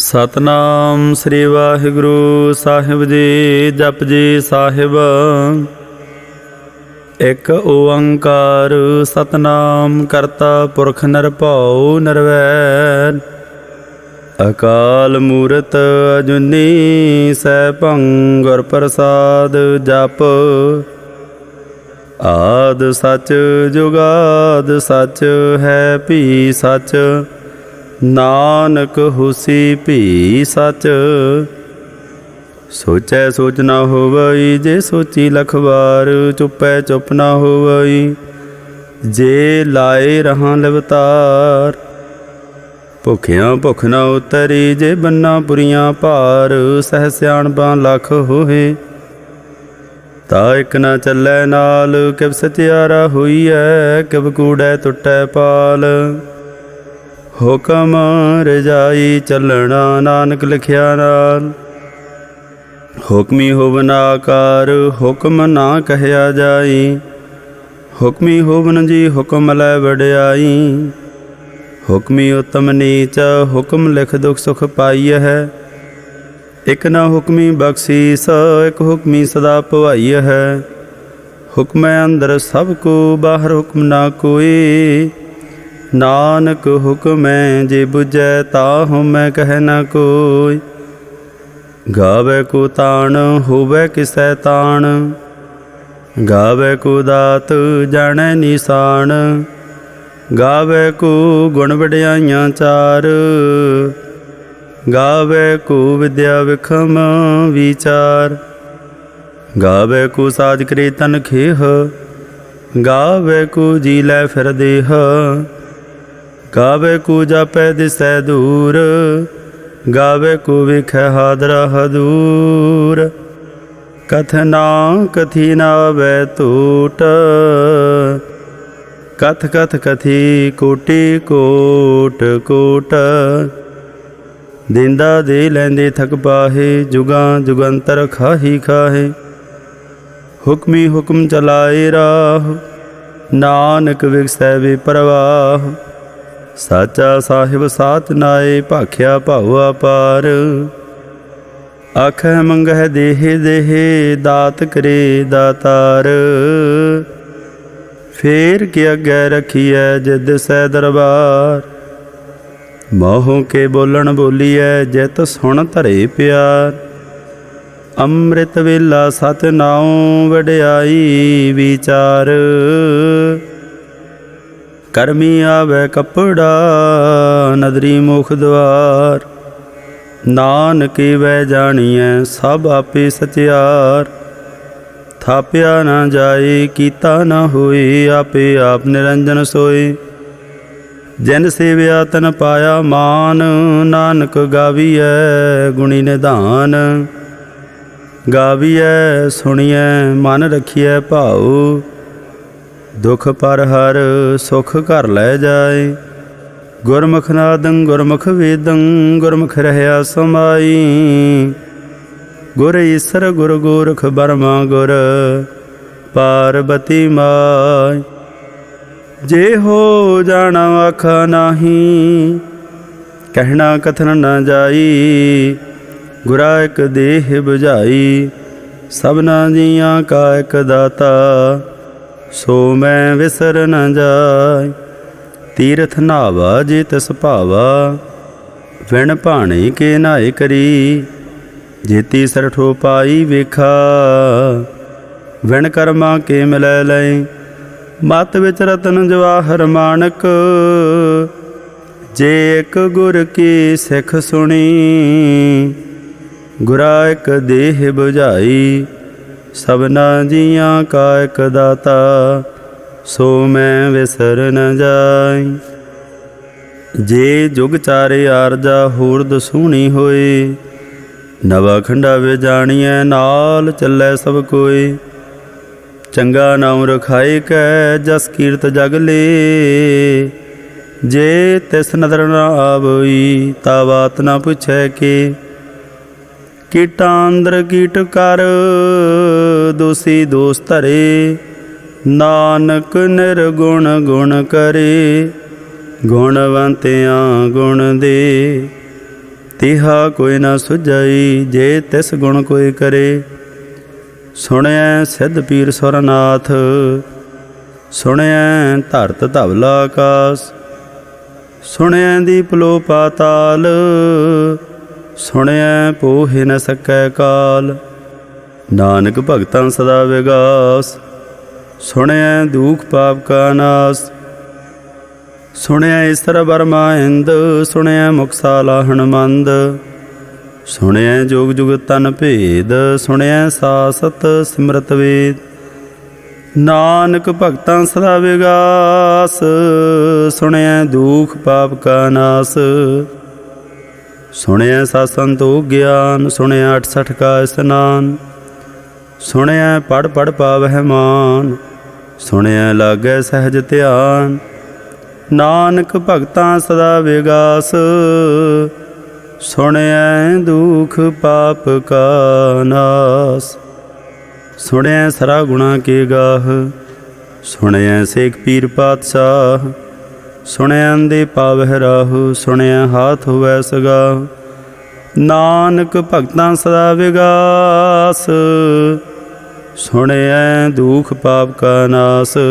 ਸਤਨਾਮ ਸ੍ਰੀ ਵਾਹਿਗੁਰੂ ਸਾਹਿਬ ਜੀ। ਜਪ ਜੀ ਸਾਹਿਬ। ਇੱਕ ਓੰਕਾਰ ਸਤਨਾਮ ਕਰਤਾ ਪੁਰਖ ਨਿਰਭਉ ਨਿਰਵੈਰ। ਅਕਾਲ ਮੂਰਤ ਅਜੂਨੀ ਸੈਭੰ ਗੁਰ ਪ੍ਰਸਾਦ। ਜਪ ਆਦਿ ਸਚ ਜੁਗਾਦਿ ਸਚ ਹੈ ਭੀ ਸਚ। ਨਾਨਕ ਹੋਸੀ ਭੀ ਸਚ। ਸੋਚੈ ਸੋਚ ਨਾ ਹੋਵਈ ਜੇ ਸੋਚੀ ਲਖ ਵਾਰ। ਚੁੱਪੈ ਚੁੱਪ ਨਾ ਹੋਵਈ ਜੇ ਲਾਏ ਰਹਾਂ ਲਵਤਾਰ। ਭੁੱਖਿਆਂ ਭੁੱਖ ਨਾ ਉਤਰੀ ਜੇ ਬੰਨਾ ਪੁਰੀਆਂ ਭਾਰ। ਸਹਿ ਸਿਆਣਪਾਂ ਲੱਖ ਹੋਏ ਤਾ ਇੱਕ ਨਾ ਚੱਲੈ ਨਾਲ। ਕਿਵ ਸਚਿਆਰਾ ਹੋਈਐ ਕਿਵ ਕੂੜੈ ਟੁੱਟੈ ਪਾਲ। ਹੁਕਮ ਰਜਾਈ ਚੱਲਣਾ ਨਾਨਕ ਲਿਖਿਆ ਨਾਲ। ਹੁਕਮੀ ਹੋਵਨ ਆਕਾਰ ਹੁਕਮ ਨਾ ਕਹਿਆ ਜਾਈ। ਹੁਕਮੀ ਹੋਵਨ ਜੀ ਹੁਕਮ ਲੈ ਵਡਿਆਈ। ਹੁਕਮੀ ਉਤਮ ਨੀਚ ਹੁਕਮ ਲਿਖ ਦੁਖ ਸੁਖ ਪਾਈਐ ਹੈ। ਇੱਕ ਨਾ ਹੁਕਮੀ ਬਖਸ਼ੀਸ ਇੱਕ ਹੁਕਮੀ ਸਦਾ ਭਵਾਈਐ ਹੈ। ਹੁਕਮੈ ਅੰਦਰ ਸਭ ਕੋ ਬਾਹਰ ਹੁਕਮ ਨਾ ਕੋਈ। ਨਾਨਕ ਹੁਕਮੈ ਜੇ ਬੁਝੈ ਤਾਹੁ ਮੈਂ ਕਹਿ ਨਾ ਕੋਈ। ਗਾਵੇ ਕੋ ਤਾਣ ਹੋਵੇ ਕਿਸੈ ਤਾਣ। ਗਾਵੇ ਕੋ ਦਾਤ ਜਾਣੈ ਨਿਸ਼ਾਨ। ਗਾਵੇ ਕੋ ਗੁਣ ਵਡਿਆਈਆਂ ਚਾਰ। ਗਾਵੇ ਕੋ ਵਿਦਿਆ ਵਿਖਮ ਵਿਚਾਰ। ਗਾਵੇ ਕੋ ਸਾਜ ਕਰੇ ਤਨ ਖੇਹ। ਗਾਵੇ ਕੋ ਜੀ ਲੈ ਫਿਰ ਦੇਹ। ਗਾਵੇ ਕੋ ਜਾਪੈ ਦਿਸੈ ਦੂਰ। ਗਾਵੇ ਕੋ ਵੇਖੈ ਹਾਦਰਾ ਹਦੂਰ। ਕਥ ਨਾ ਕਥੀ ਨਾ ਆਵੈ ਟੂਟ। ਕਥ ਕਥ ਕਥੀ ਕੋਟੀ ਕੋਟ ਕੋਟ। ਦਿੰਦਾ ਦੇ ਲੈਂਦੇ ਥਕ ਪਾਹੇ ਜੁਗਾਂ ਜੁਗੰਤਰ ਖਾਹੀ ਖਾਹੇ। ਹੁਕਮੀ ਹੁਕਮ ਚਲਾਏ ਰਾਹ ਨਾਨਕ ਵਿਗਸੈ ਬੇਪਰਵਾਹ। ਸਾਚਾ ਸਾਹਿਬ ਸਾਥ ਨਾਏ ਭਾਖਿਆ ਭਾਉ ਅਪਾਰ। ਆਖੈ ਮੰਗਹਿ ਦੇਹਿ ਦੇਹਿ ਦਾਤ ਕਰੇ ਦਾਤਾਰ। ਫੇਰ ਕੇ ਅੱਗੇ ਰਖੀਐ ਜਿਦ ਸੈ ਦਰਬਾਰ। ਮੋਹ ਕੇ ਬੋਲਣ ਬੋਲੀਐ ਜਿਤ ਸੁਣ ਧਰੇ ਪਿਆਰ। ਅੰਮ੍ਰਿਤ ਵੇਲਾ ਸਤਿ ਨਾਉ ਵਡਿਆਈ ਵਿਚਾਰ। ਕਰਮੀ ਆਵੈ ਕੱਪੜਾ ਨਦਰੀ ਮੁਖ ਦੁਆਰ। ਨਾਨਕੇ ਵੈ ਜਾਣੀਐ ਸਭ ਆਪੇ ਸਚਿਆਰ। ਥਾਪਿਆ ਨਾ ਜਾਏ ਕੀਤਾ ਨਾ ਹੋਏ ਆਪੇ ਆਪ ਨਿਰੰਜਨ ਸੋਏ। ਜਿਨ ਸੇਵਿਆ ਤਨ ਪਾਇਆ ਮਾਨ। ਨਾਨਕ ਗਾਵੀਐ ਗੁਣੀ ਨਿਧਾਨ। ਗਾਵੀਐ ਸੁਣੀਐ ਮਨ ਰਖੀਐ ਭਾਉ। ਦੁਖ ਪਰ ਹਰ ਸੁਖ ਘਰ ਲੈ ਜਾਏ। ਗੁਰਮੁਖ ਨਾਦੰ ਗੁਰਮੁਖ ਵੇਦੰ ਗੁਰਮੁਖ ਰਹਿਆ ਸਮਾਈ। ਗੁਰ ਈਸਰ ਗੁਰ ਗੋਰਖ ਬਰਮਾ ਗੁਰ ਪਾਰਬਤੀ ਮਾਈ। ਜੇ ਹੋ ਜਾਣਾ ਆਖਾ ਨਾਹੀ ਕਹਿਣਾ ਕਥਨ ਨਾ ਜਾਈ। ਗੁਰਾ ਇੱਕ ਦੇਹ ਬੁਝਾਈ ਸਭਨਾ ਜੀਆਂ ਕਾ ਇੱਕ ਦਾਤਾ। ਸੋ ਮੈਂ ਵਿਸਰ ਨ ਜਾਇ ਤੀਰਥ ਨਾਵਾ ਜੇ ਤਿਸ ਭਾਵਾ। ਵਿਣ ਭਾਣੇ ਕੇ ਨਾਏ ਕਰੀ ਜੇਤੀ ਸਰਠੋ ਪਾਈ ਵੇਖਾ। ਵਿਣ ਕਰਮਾ ਕੇ ਮਿਲੈ ਲਏ ਮਤ ਵਿੱਚ ਰਤਨ ਜਵਾਹਰ ਮਾਣਕ। ਜੇ ਇੱਕ ਗੁਰ ਕੀ ਸਿੱਖ ਸੁਣੀ ਗੁਰਾ ਇੱਕ ਦੇਹ ਬੁਝਾਈ। ਸਭਨਾ ਜੀਆਂ ਕਾ ਇੱਕ ਦਾਤਾ ਸੋ ਮੈਂ ਵਿਸਰ ਨ ਜਾਈ। ਜੇ ਜੁਗ ਚਾਰੇ ਆਰਜਾ ਹੋਰ ਦਸੂਣੀ ਹੋਏ। ਨਵਾ ਖੰਡਾ ਵੇ ਜਾਣੀਐ ਨਾਲ ਚੱਲੈ ਸਭ ਕੋਏ। ਚੰਗਾ ਨਾਉ ਰਖਾਏ ਕੈ ਜਸ ਕੀਰਤ ਜਗ ਲੇ। ਜੇ ਤਿਸ ਨਦਰ ਨਾ ਆਵਈ ਤਾ ਬਾਤ ਨਾ ਪੁੱਛੈ ਕੇ। ਕੀਟਾਂ ਅੰਦਰ ਕੀਟ ਕਰ ਦੋਸੀ ਦੋਸ ਧਰੇ। ਨਾਨਕ ਨਿਰਗੁਣ ਗੁਣ ਕਰੇ। ਗੁਣਵੰਤਿਆਂ ਗੁਣ ਦੇ तिहा कोई न सुझाई जे तिस गुण कोई करे। सुणिया सिद्ध पीर सुरनाथ सुणिया धरत धवला आकाश। सुणिया दीप लो पाताल सुणिया पोहे न सकै काल। नानक भगतां सदा विगास सुणिया दुख पाप का नाश। सुणिया ईसर बर्मा इंद सुणिया मुखसाला हनुमंद। सुणिया जोग जुग तन भेद सुणिया सासत सिमरत वेद। नानक भगतां सदा विगास सुणिया दुख पाप का नाश। सुणिया सतसंतो ज्ञान सुणिया 68 का स्नान। सुणिया पढ़ पढ़ पावह मान सुणिया लागै सहज ध्यान। नानक भगतां सदा विगास सुणिया दुख पाप का नाश। सुणिया सरा गुणा के गाह सुणिया सेख पीर पातशाह। सुणिया अंधे पावह राहु सुणिया हाथ होवै सगाह। नानक भगतां सदा विगास सुणिया दुख पाप का नाश।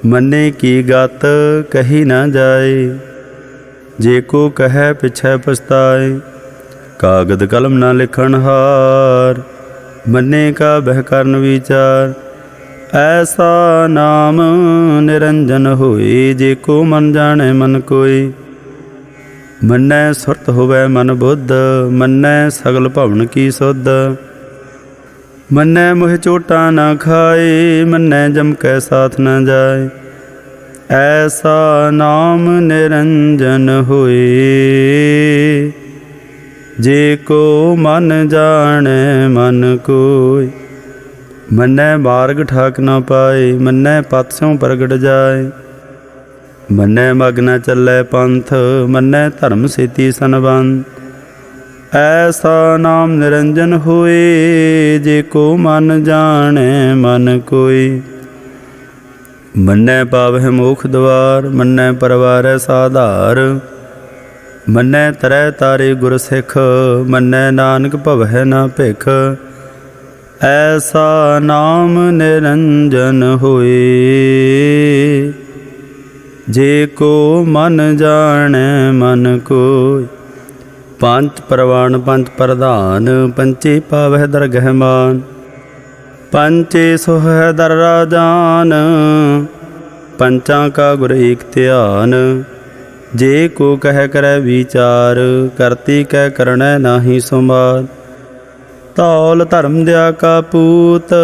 मन्ने की गत कही न जाए जे को कहे पिछै पछताए। कागद कलम न लिखन हार मन्ने का बह करन विचार। ऐसा नाम निरंजन होए जे को मन जाने मन कोई। मन्नै सुरत होवै मन बुद्ध मन्नै सगल भवन की सुध। मन्नै मोह चोटा न खाए मन्नै जम कै साथ न जाए। ऐसा नाम निरंजन होए जे को मन जाने मन कोई। मन्नै मार्ग ठाक न पाए मन्नै पथ स्यों प्रगट जाए। मन्नै मग न चलै पंथ मन्नै धर्म सेती सनबंध। ऐसा नाम निरंजन होए जे को मन जाने मन कोई। मन्नै पावह मोख द्वार मन्नै परवारै साधार। मन्नै तरै तारे गुर सिख मन्नै नानक भवै न भिख। ऐसा नाम निरंजन होए जे को मन जाने मन कोई। पंच प्रवान पंच प्रधान पंचे पावह दरगह मान। पंचे सोह दर राजान पंचां का गुर एक ध्यान। जे को कह करे विचार करती कह करनै नाही सुमार। धौल धर्म दया का पूत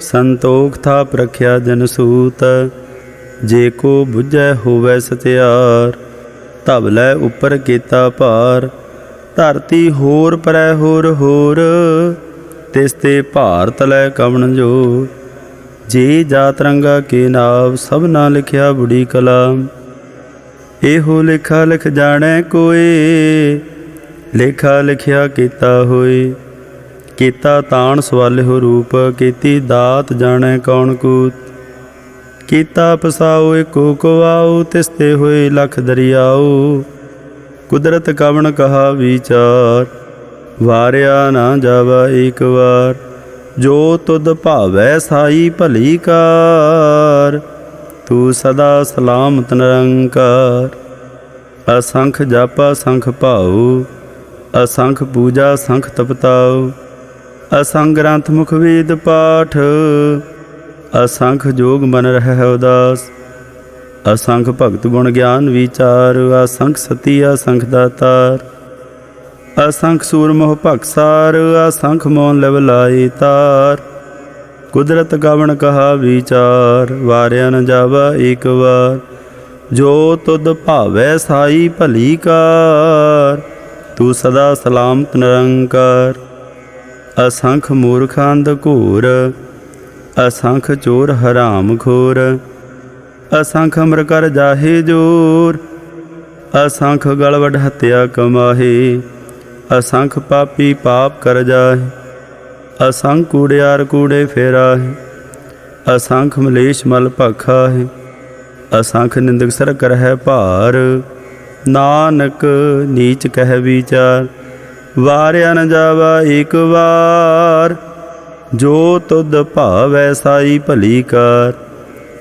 संतोख था प्रख्या जन सूत। जे को बुझै होवै सत्यार धवलै उपर केता भार। धरती होर परै होर होर तिस ते भार तलै कवन जोर। जे जात रंगा के नाव सबना लिखिया बुढ़ी कलाम। एहो लिखा लिख जाणै कोई लेखा लिखिया कीता होए। कीता ताण सवालिहो रूप कीती दात जाणै कौन कूत। कीता पसाओ एको कुआओ तिसते होए लख दरियाओ। कुदरत कवन कहा विचार वारिया ना जावा एक बार। जो तुद भावै साई भली कार तू सदा सलामत निरंकार। असंख जापा संख भाऊ असंख पूजा संख तपताओ। असंख ग्रंथ मुख वेद पाठ असंख जोग मन रहै उदास। असंख भगत गुण ज्ञान विचार असंख सती असंख दातार। असंख सूर मोह भगसार असंख मौन लिव लाई तार। कुदरत गवन कहा विचार वारिया न जावा एक बार। जो तुद भावै साई भली कार तू सदा सलामत निरंकार। असंख मूर्ख अंध घोर असंख चोर हराम खोर। असंख अमर कर जाहे जोर असंख गल वड हत्या कमाहे। असंख पापी पाप कर जाहे असंख कूड़ियार कूड़े फेराहे। असंख मलेश मल भखा है असंख निंदक सर कर है भार। नानक नीच कह विचार, वारिया न जावा एक बार। जो तुद भावै साई भली कार,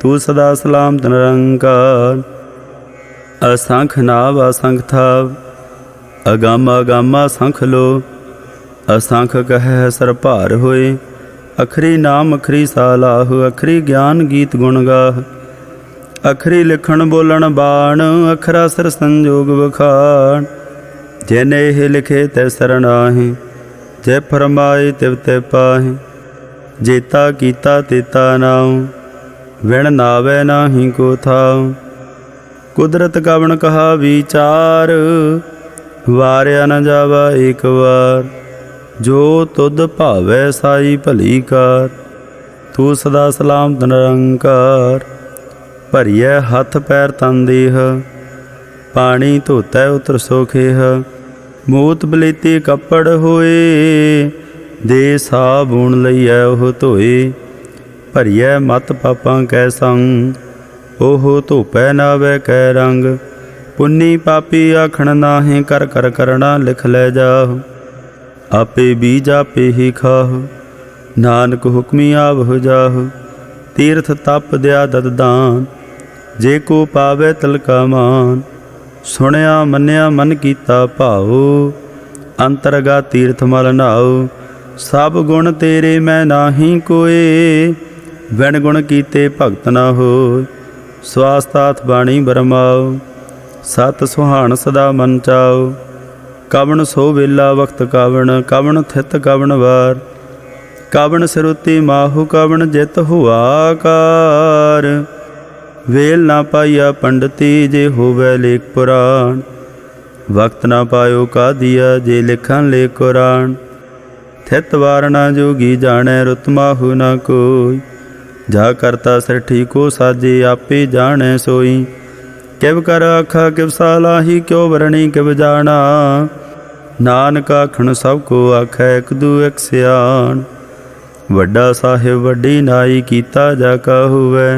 तू सदा सलामत निरंकार। असंख नाव असंख थाव, अगामा अगामा संख लो। असंख कह सर भार होए, अखरी नाम अखरी सालाह। अखरी ज्ञान गीत गुण गाह, अखरी लिखण बोलण बाण। अखरा सर संजोग बखान, जैने एह लिखे तै सरनाहे। जै फरमाए तिव तै पाहे, जेता कीता तेता नाउ। विण नावै नाही को थाउ, कुदरत कवन कहा विचार। वारिया न जावा एक बार, जो तुद भावै साई भली कार। तू सदा सलामत निरंकार। भरिए हथ पैर तन देह, पानी धोतै उतर सोखेह। मूत बलेती कपड़ होए, दे साबुण लईऐ ओह धोए। भरिए मत पापां कै संग, ओह धोपै नावै कै रंग। पुन्नी पापी आखण नाहे, कर कर करना लिख लै जाहु। आपे बीज आपे ही खाहु, नानक हुक्मी आवह जाहु। तीर्थ तप दया दत दान, जे को पावै तिलका मान। सुनिया मन्निया मन कीता भाओ, अंतरगा तीर्थ मल नाओ। सब गुण तेरे मैं नाही कोए, बिन गुण कीते भगत न होय। स्वास्थाथ बाणी बरमाओ, सत सुहान सदा मन चाओ। कवन सो वेला वक्त कवन, कवन थित कवन वार। कवन सिरुति माहु, कवन जित हुआ कार। वेल ना पाइया पंडिती, जे होवै लेख पुराण। वक्त ना पायो का दिया, जे लिखन ले कुरान। थित वार ना जोगी जाने, रुत माहु ना कोई। जा करता सृष्टि को साजे, आपे जाने सोई। किव कर आखा किव सालाही, क्यों वरणी किव जाना। नानक आखण सब को आखै, एक दू एक सियाण। वड्डा साहिब वड्डी नाई, कीता जा का होवै।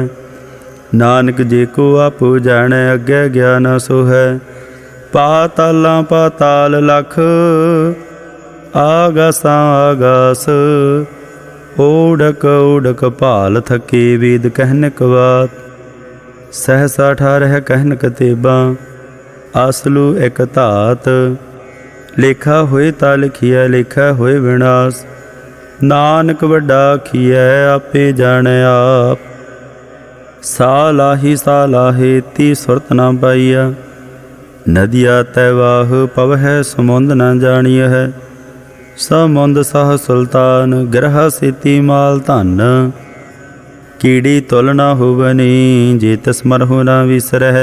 नानक जे को आपो जाने, अग्गै ज्ञान सो है। पातालां पाताल लख, आगासां आगास। ओढ़क ओढ़क भाल थके, वेद कहनक बात। सहसा ठारह कहनक तेबा, आसलू एक धात। लेखा होए ता लिखिया, लेखा होए विनाश। नानक वड्डा आखिया, आपे जाने आप। सालाही सालाहे, ती सुरत न पाइया। नदिया तैवाह, पवह समुंद न जानिय है। समुंद सह सुल्तान, ग्रह सेती माल धन। कीड़ी तुल न होवनी, जे तिस मरहु न विसरह।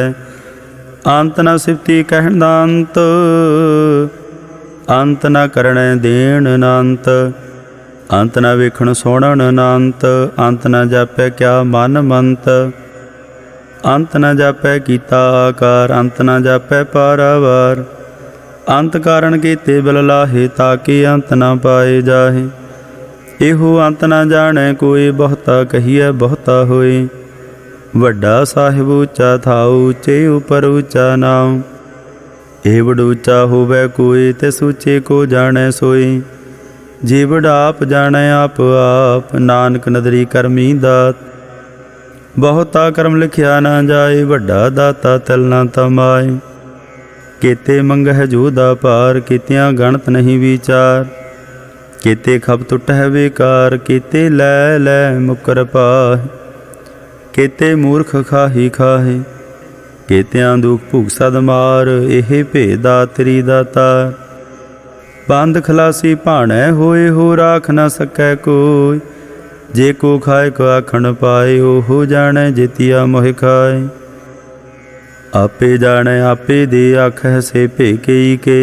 अंत न सिफती कहण दा अंत, अंत न करणे देण अनंत। अंत न वेखण सुणन अनंत, अंत न जापै क्या मन मंत। अंत न जापै कीता आकार, अंत न जापै पारावार। अंत कारण कीते बिल लाहे, ताके अंत न पाए जाहे। एहो अंत न जाने कोई, बहुता कहिए बहुता होए। वड्डा साहिब ऊँचा थाउ, ऊँचे उपर ऊँचा नाउ। एवड ऊँचा होवै कोई, तिस ऊँचे को जाने सोई। जीवड़ आप जाने आप आप, नानक नदरी करमी दात। बहुता कर्म लिखिया ना जाए, वड्डा दाता तिल ना तमाए। केते मंगह जोदा पार, केतियां गणत नहीं विचार। केते खप टुटह बेकार, केते लै लै मुकर पाहे। केते मूर्ख खाही खाहे, केतियां दुख भुग सद मार। एह भेदा तरी दातार, बंद खलासी भाणै होए। हो राख न सकै कोई, जे को खाए को आखण पाए। ओहो जाने जितिया मोह खाए। आपे जाने आपे दे, आखै से भेकई के।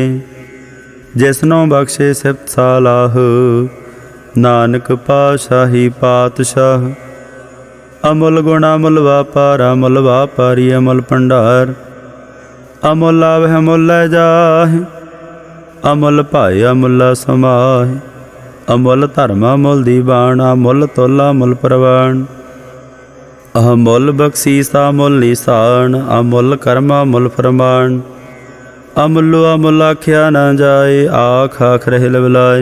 जिसनों बख्शे सिफत सालाह, नानक पाशाही पातशाह। अमुल गुण अमुल वापार, अमुल वापारी अमुल भंडार। अमुल आवह अमुल लै जाहे, अमुल भाए अमुला समाहे। अमुल धर्म अमुल दीवान, अमुल तुल अमुल प्रवान। अमुल बख्शीस अमुल निशान, अमुल कर्म अमुल फरमान। अमुलो अमुल आख्या न जाए, आख आख रहे लवलाए।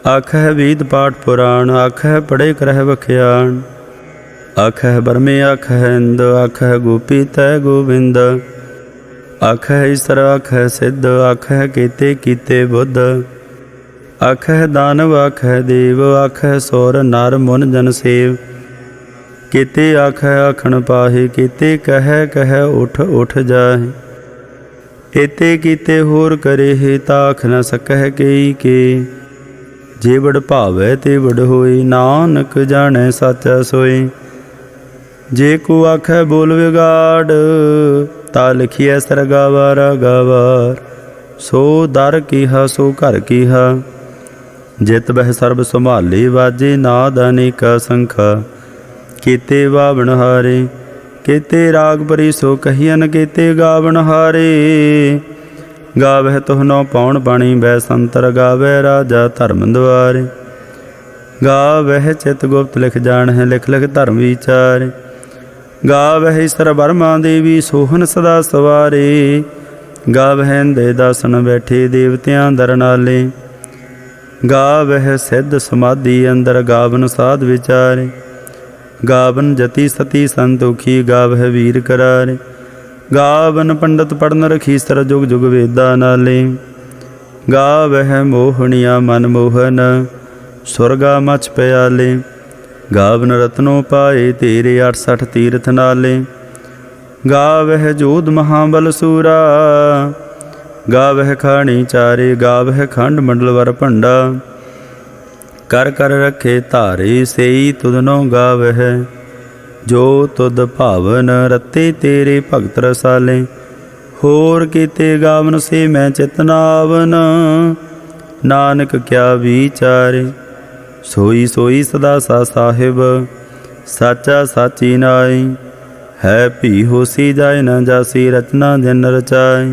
आख है वेद पाठ पुराण, आख है पढ़े करह बख्याण। आख है बरमे आख है इंद, आख है गोपी तय गोविंद। आख है ईसर आख है सिद्ध, आख है केते कीते बुद्ध। आख है दानव आख है देव, आख है सौर नर मुन जन सेव। केते आख है आखण पाहे, केते कह कह उठ उठ जाहे। एते कीते होर करे हे, ताख न सकह केई के। जे बड़ भावै ते बड़ होए, नानक जाणै साचा सोए। जे को आखै बोल विगाड़, ता लिखिए सरगावार गावार। सो दर कीहा सो घर कीहा, जित बह सर्ब संभाले। वाजे नाद अनेका संखा, केते वावण हारे। केते राग परी सो कहियन, केते गावण हारे। गावह तुह नौ पाउण बाणी, बै संतर गावै राजा धर्म द्वारे। गावह चित गुप्त लिख जाणह, लिख लिख धर्म विचारे। गावह ईसर बर्मा देवी, सोहन सदा सवारे। गावह इंदे दासन बैठे, देवतियां दर नाले। गावह सिद्ध समाधि अंदर, गावन साध विचारे। गावन जति सती संतोखी, गावह वीर करारे। गावन पंडित पढ़न रखीसर, जुग जुग वेदा नाले। गावह मोहनिया मन मोहन, सुरगा मछ प्याले। गावन रत्नों पाए तेरे, 68 तीर्थ नाले। गावह जोध महाबल सूरा, गावह खाणी चारे। गावह खंड मंडल वर भंडा, कर कर रखे धारे। सेई तुधनो गावह, जो तुद भावन। रते तेरे भगत रसाले, होर कीते गावन से मैं चितनावन। नानक क्या विचारे, सोई सोई सदा सा साहिब। साचा साची नाई, है भी होसी जाए न जासी। रचना जिन रचाए,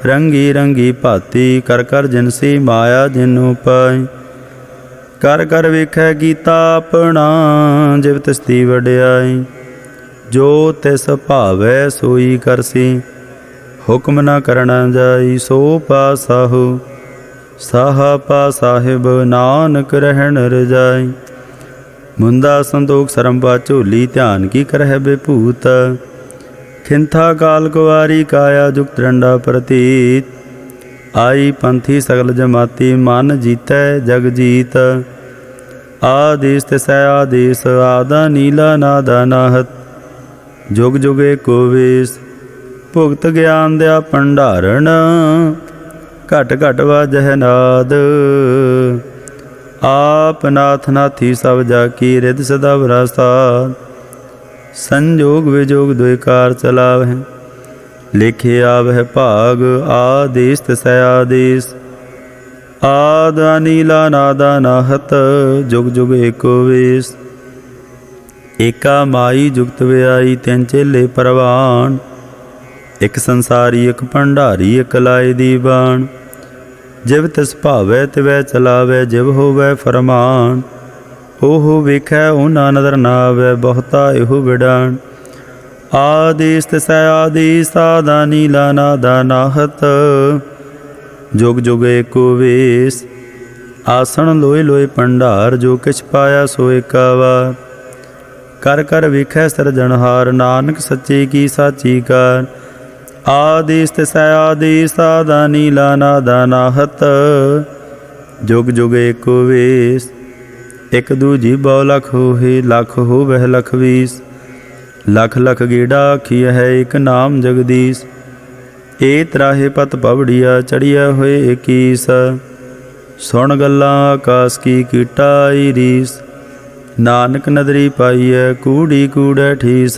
रंगी रंगी भाती। कर कर जिनसी माया जिनु पाए। कर कर वेखै कीता अपना, जिव तिसदी वड्याई। जो तिस भावै सोई करसी, हुक्म न करना जाई। सो पा साहु, साहा पा साहिब। नानक रहन रजाई। मुंदा संतोख सरम पा झोली, ध्यान की करह बेभूत। खिंथा काल कुवारी, काया जुगत रंडा प्रतीत। आई पंथी सगल जमाती, मन जीतै जग जीत। आदेश तिसै आदेश, आदा नीला नादा नाहत। जुग जुग एको वेश, भुगत ज्ञान दया भंडारण। घट घट वाजह नाद, आप नाथ नाथी सब जाकी। रिद सदा विरासाद, संजोग विजोग दुई कार चलावह। लिखे आवह भाग, आदेश तिसै आदेश। आद नीला नादा नाहत, जुग जुग एको वेश। एका माई जुगत व्याई, तिन चेले परवान। एक संसारी एक भंडारी, एक लाए दीवान। जिव तिस भावै तिवै चलावै, जिव होवै फरमान। ओहो वेखै ओना नदर ना आवै, बहुता एहो विडान। आदेश तिसै आदेश, आदा नीला नादा नाहत। जुग जुग एको वेश, आसन लोए लोए भंडार। जो किछ पाया सो एका वार। कर कर वेखै सिरजनहार, नानक सच्चे की साची कार। आदेश तिसै आदेश, आदा नीला नादा नाहत। जुग जुग एको वेश, एक दूजी बौ लख होहे। लख होवह लख बीस, लख लख गेड़ा आखिया है। एक नाम जगदीश, ए त्राहे पत पवड़िया। चढ़िया होए एकीस, सुन गल्लां आकाश की कीटाई रीस। नानक नदरी पाईऐ, कूड़ी कूड़ै ठीस।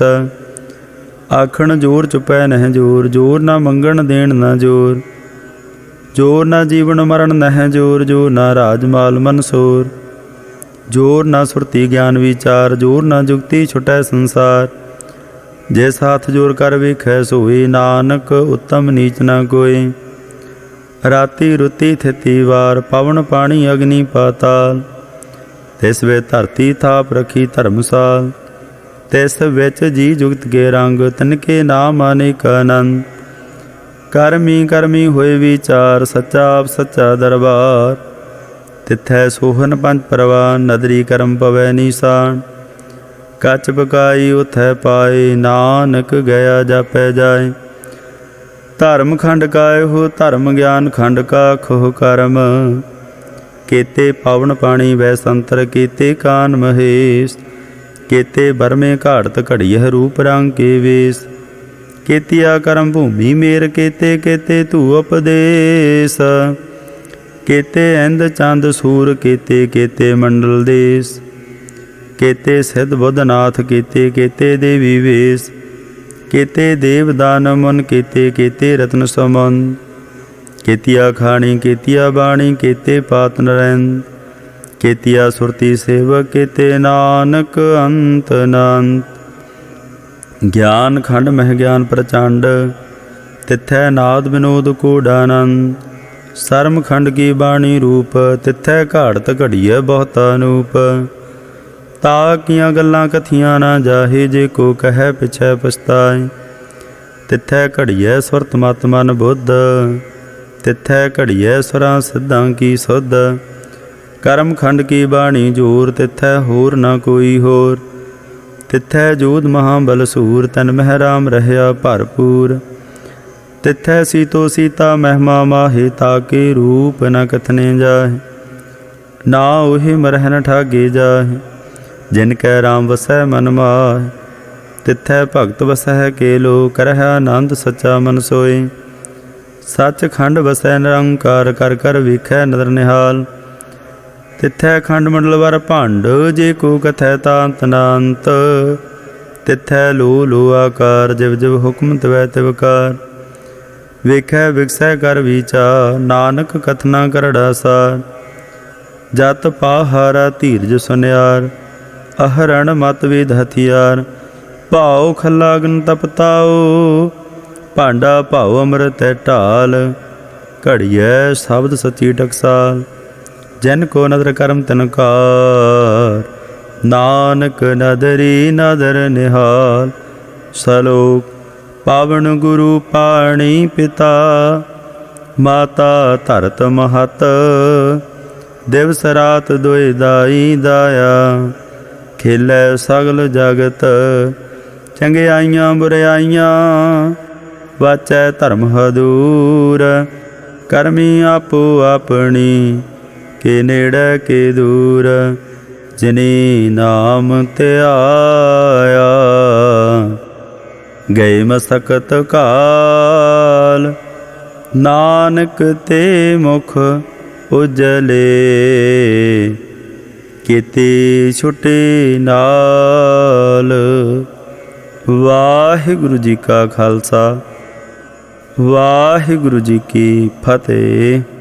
आखण जोर चुपै नह जोर, जोर ना मंगण देण ना जोर। जोर ना जीवन मरण नह जोर, जोर ना राजमाल मनसोर। जोर ना सुरती ज्ञान विचार, जोर ना जुगती छुटै संसार। जिस हाथ जोर कर वेखै सोए, नानक उत्तम नीच न कोई। राति रुति थिति वार, पवन पानी अग्नि पाताल। तिस वे धरती थाप रखी धर्मसाल। तिस विच जी जुगत के रंग, तिनके नाम अनेक आनंद। ਕਰਮੀ ਕਰਮੀ ਹੋਏ ਵਿਚਾਰ, ਸੱਚਾ ਆਪ ਸੱਚਾ ਦਰਬਾਰ। ਤਿੱਥੈ ਸੋਹਨ ਪੰਜ ਪਰਵਾਨ, ਨਦਰੀ ਕਰਮ ਪਵੈ ਨੀਸਾਨ। ਕੱਚ ਬਕਾਈ ਉਥੈ ਪਾਏ, ਨਾਨਕ ਗਿਆ ਜਾਪੈ ਜਾਏ। ਧਰਮ ਖੰਡ ਕਾਇ ਹੋ ਧਰਮ ਗਿਆਨ, ਖੰਡ ਕਾ ਖੋਹ ਕਰਮ। केते पावन पाणी वै संतर, केते कान महेश। केते बरमे घाड़त घड़ियह, रूप रंग के वेश। केतिया करम भूमि मेर, केते केते धू उपदेश। केते इंद चंद सूर, केते केते मंडल देश। केते सिद्ध बुद्धनाथ, केते केते देवी वेश। केते देव दान मुन, केते केते रत्न समन। केतिया खाणी केतिया बाणी, केते पात नरैंद। केतिया सुरती सेवक, केते नानक अंत अनंत। ज्ञान खंड मह ज्ञान प्रचंड, तिथै नाद विनोद कूडानंद। सरम खंड की बाणी रूप, तिथै घाड़त घड़िय बहुत अनूप। ता किया गल्लां कथियां ना जाहे, जे को कह पिछै पछताए। तिथै घड़िय सुरत मत मन बुद्ध, तिथै घड़िय सुरां सिद्धां की सुध। करम खंड की बाणी जोर, तिथै होर न कोई होर। तिथै जोध महाबल सूर, तन मह राम रहया भरपूर। तिथै सीतो सीता महिमा माहे, ताके रूप न कथने जाहे। ना ओहि मरह न ठागे जाहे, जिनकै राम वसै मन माहे। तिथै भगत वसै केलो, करह आनंद सच्चा मन सोए। सच खंड वसै निरंकार, कर कर वेखै नदर निहाल। तिथै खंड मंडल वर भंड, जे को कथै तांत नांत। तिथै लो लो आकार, जिव जिव हुक्म तिवै तिवकार। वेखै विकसै कर विचार, नानक कथना करड़ा सार। जत पाहारा धीरज सुनियार, अहरण मत वेद हथियार। भाओ खला अग्न तपताओ, भांडा भाओ अमृत है ढाल। घड़िय शब्द सची टकसाल, जिन को नदर करम तिनकार। नानक नदरी नदर निहाल। सलोक पावन गुरु पाणी पिता, माता धरत महत। दिवस रात दोए दाई दाया, खेलै सगल जगत। चंगियाइयां बुराइयां, वाचै धर्म हदूर। करमी आपो अपनी, के नेड़े के दूर। जिनी नाम त्याया, गए मसकत काल। नानक ते मुख उजले, केते छुटे नाल। वाहिगुरु जी का खालसा, वाहिगुरु जी की फतेह।